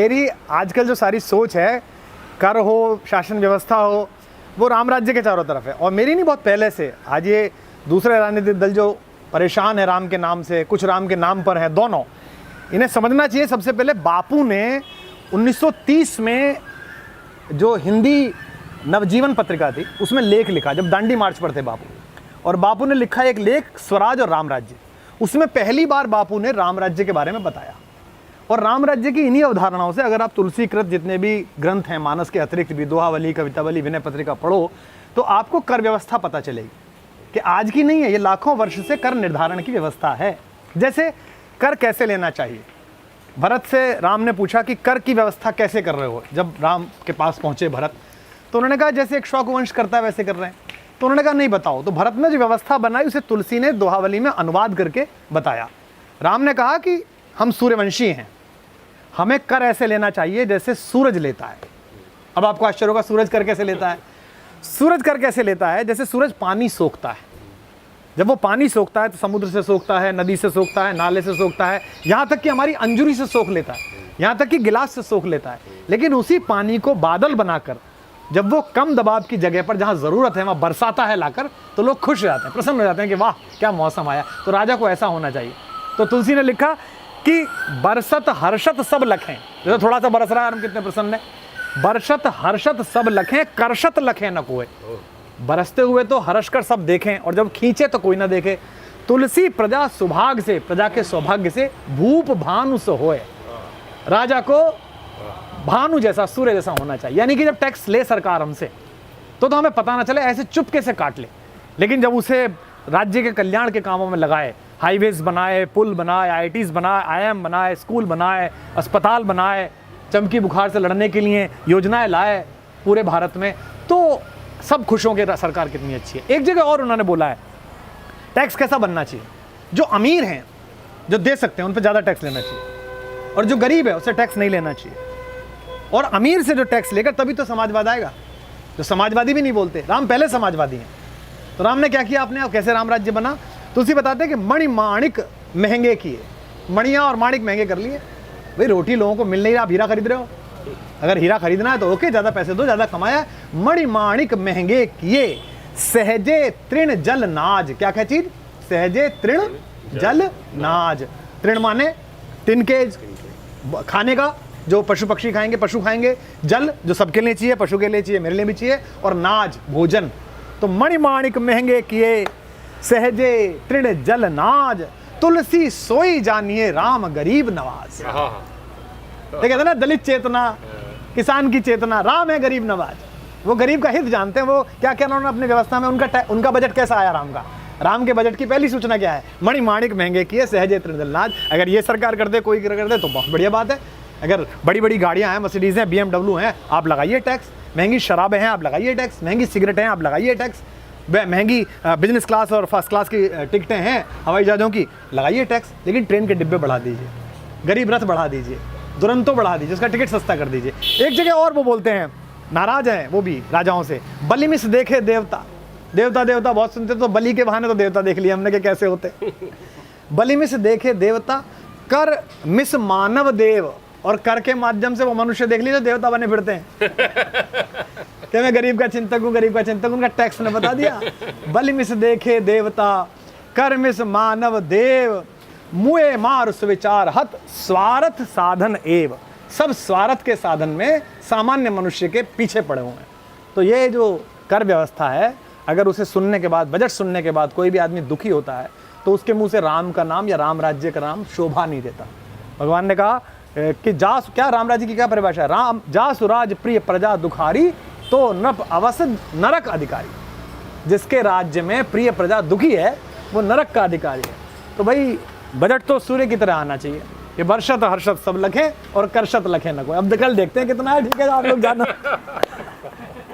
मेरी आजकल जो सारी सोच है, कर हो, शासन व्यवस्था हो, वो राम राज्य के चारों तरफ है। और मेरी नहीं, बहुत पहले से। आज ये दूसरे राजनीतिक दल जो परेशान है राम के नाम से, कुछ राम के नाम पर है, दोनों, इन्हें समझना चाहिए। सबसे पहले बापू ने 1930 में जो हिंदी नवजीवन पत्रिका थी उसमें लेख लिखा, जब दांडी मार्च पर थे बापू, और बापू ने लिखा एक लेख स्वराज और राम राज्य। उसमें पहली बार बापू ने राम राज्य के बारे में बताया। और राम राज्य की इन्हीं अवधारणाओं से अगर आप तुलसीकृत जितने भी ग्रंथ हैं, मानस के अतिरिक्त भी, दोहावली, कवितावली, विनय पत्रिका पढ़ो, तो आपको कर व्यवस्था पता चलेगी कि आज की नहीं है, ये लाखों वर्ष से कर निर्धारण की व्यवस्था है। जैसे कर कैसे लेना चाहिए, भरत से राम ने पूछा कि कर की व्यवस्था कैसे कर रहे हो। जब राम के पास पहुंचे भरत, तो उन्होंने कहा जैसे एक शौक वंश करता है वैसे कर रहे हैं। तो उन्होंने कहा नहीं बताओ। तो भरत ने जो व्यवस्था बनाई उसे तुलसी ने दोहावली में अनुवाद करके बताया। राम ने कहा कि हम सूर्यवंशी हैं, हमें कर ऐसे लेना चाहिए जैसे सूरज लेता है। अब आपको आश्चर्य होगा, सूरज कर कैसे लेता है? सूरज कर कैसे लेता है? जैसे सूरज पानी सोखता है। जब वो पानी सोखता है तो समुद्र से सोखता है, नदी से सोखता है, नाले से सोखता है, यहाँ तक कि हमारी अंजुरी से सोख लेता है, यहाँ तक कि गिलास से सोख लेता है। लेकिन उसी पानी को बादल बनाकर जब वो कम दबाव की जगह पर जहाँ ज़रूरत है वहाँ बरसाता है लाकर, तो लोग खुश हो जाते हैं, प्रसन्न हो जाते हैं कि वाह क्या मौसम आया। तो राजा को ऐसा होना चाहिए। तो तुलसी ने लिखा कि बरसत हर्षत सब लखें, जैसे थोड़ा सा बरस रहा है, हम कितने प्रसन्न हैं। बरसत हर्षत सब लखें, करशत लखें न कोई। बरसते हुए तो हर्ष कर सब देखें, और जब खींचे तो कोई ना देखे। तुलसी प्रजा सुभाग से, प्रजा के सौभाग्य से, भूप भानु से होए। राजा को भानु जैसा, सूर्य जैसा होना चाहिए। यानी कि जब टैक्स ले सरकार हमसे, तो हमें पता ना चले, ऐसे चुपके से काट ले। लेकिन जब उसे राज्य के कल्याण के कामों में लगाए, हाईवेज बनाए, पुल बनाए, IITs बनाए, IIM बनाए, स्कूल बनाए, अस्पताल बनाए, चमकी बुखार से लड़ने के लिए योजनाएं लाए पूरे भारत में, तो सब खुश होंगे सरकार कितनी अच्छी है। एक जगह और उन्होंने बोला है टैक्स कैसा बनना चाहिए। जो अमीर हैं, जो दे सकते हैं, उन पर ज़्यादा टैक्स लेना चाहिए, और जो गरीब है उसे टैक्स नहीं लेना चाहिए। और अमीर से जो टैक्स लेकर तभी तो समाजवाद आएगा। जो समाजवादी भी नहीं बोलते, राम पहले समाजवादी हैं। तो राम ने क्या किया आपने, अब कैसे राम राज्य बना? तुलसी बताते हैं कि मणि माणिक महंगे किए, मणियाँ और माणिक महंगे कर लिए। भाई रोटी लोगों को मिल नहीं रहा, आप हीरा खरीद रहे हो। अगर हीरा खरीदना है तो ओके, ज़्यादा पैसे दो, ज़्यादा कमाया। मणि माणिक महंगे किए, सहजे तृण जल नाज। क्या क्या चीज? सहजे तृण जल नाज। तृण माने तिनके, खाने का, जो पशु पक्षी खाएंगे, पशु खाएंगे। जल जो सबके लिए चाहिए, पशु के लिए चाहिए, मेरे लिए भी चाहिए। और नाज भोजन। तो मणि माणिक महंगे किए, सहजे तृण जल नाज। तुलसी सोई जानिए राम गरीब नवाज। तो कहते हैं ना, दलित चेतना, किसान की चेतना, राम है गरीब नवाज। वो गरीब का हित जानते हैं। वो क्या क्या उन्होंने अपनी व्यवस्था में, उनका बजट कैसा आया राम का? राम के बजट की पहली सूचना क्या है? मणि माणिक महंगे किए, सहजे तृण जल नाज। अगर ये सरकार कर दे, कोई कर दे, तो बहुत बढ़िया बात है। अगर बड़ी बड़ी गाड़ियां हैं, मर्सिडीज हैं, BMW हैं, आप लगाइए टैक्स। महंगी शराबें हैं, आप लगाइए टैक्स। महंगी सिगरेटें हैं, आप लगाइए टैक्स। महंगी बिजनेस क्लास और फर्स्ट क्लास की टिकटें हैं हवाई जहाज़ों की, लगाइए टैक्स। लेकिन ट्रेन के डिब्बे बढ़ा दीजिए, गरीब रथ बढ़ा दीजिए, दुरंतो बढ़ा दीजिए, उसका टिकट सस्ता कर दीजिए। एक जगह और वो बोलते हैं, नाराज हैं वो भी राजाओं से, बलि मिस देखे देवता। देवता देवता बहुत सुनते, तो बलि के बहाने तो देवता देख लिया हमने कि कैसे होते। बलि मिस देखे देवता, कर मिस मानव देव। और कर के माध्यम से वो मनुष्य देख लीजिए, देवता बने फिरते हैं कि मैं गरीब का चिंतक हूँ, गरीब का चिंतक। उनका टैक्स ने बता दिया। बलि मिस देखे देवता, कर मिस मानव देव। मुए मार सुविचार हत, स्वार्थ साधन एव। सब स्वार्थ के साधन में सामान्य मनुष्य के पीछे पड़े हुए हैं। तो ये जो कर व्यवस्था है, अगर उसे सुनने के बाद, बजट सुनने के बाद कोई भी आदमी दुखी होता है, तो उसके मुंह से राम का नाम या राम राज्य का नाम शोभा नहीं देता। भगवान ने कहा कि जास, क्या राम राज्य की क्या परिभाषा है? राम जासु राज प्रिय प्रजा दुखारी, तो नप अवसद नरक अधिकारी। जिसके राज्य में प्रिय प्रजा दुखी है, वो नरक का अधिकारी है। तो भाई बजट तो सूर्य की तरह आना चाहिए कि वर्षत हर्षत सब लखें और करशत लखें न कोई। अब कल देखते हैं कितना है। ठीक है, आप लोग जानो।